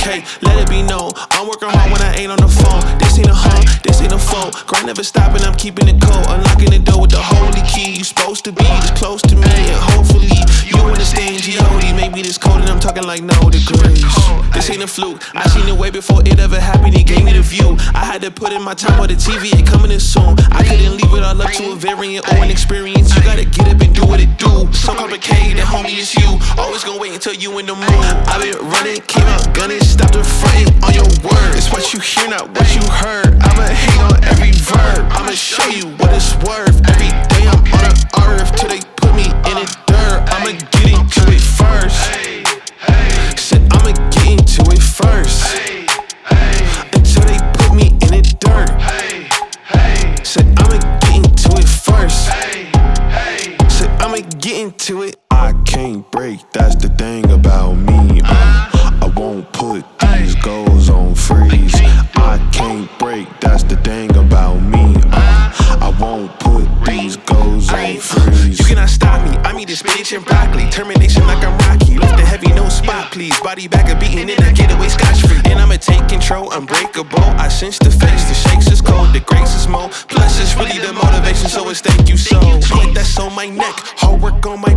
okay, let it be known. I'm working hard when I ain't on the phone. This ain't a home, this ain't a phone. Grind never stopping, I'm keeping it cold. Unlocking the door with the holy key. You supposed to be this close to me, and hopefully you understand G.O.D. Maybe this cold and I'm talking like no degrees. This ain't a fluke, I seen it way before it ever happened. He gave me the view. I had to put in my time on the TV, it coming in soon. I couldn't leave it all up to a variant or an experience. You gotta get up and do what it do. So complicated, homie, it's you. Always gonna wait until you in the mood. I've been running, came out gunning, stopped the fronting on your word. It's what you hear, not what you heard. I'ma hate on every verb. I'ma show you what it's worth. Every day I'm on the earth till they put me in the dirt. I'ma get into it first. Said I'ma get into it first. Until they put me in the dirt. Said I'ma get into it first. Said I'ma get into it. I can't break, that's the thing about me. I won't put these goals on freeze. I can't break, that's the thing about me. I won't put these goals on freeze. You cannot stop me, I'm eating spinach and broccoli. Termination like I'm Rocky, lift the heavy, no spot please. Body back a beating in a getaway scotch free. And I'ma take control, unbreakable. I cinch the face, the shakes is cold, the grace is more. Plus it's really the motivation, so it's thank you so. Put that's on my neck, hard work on my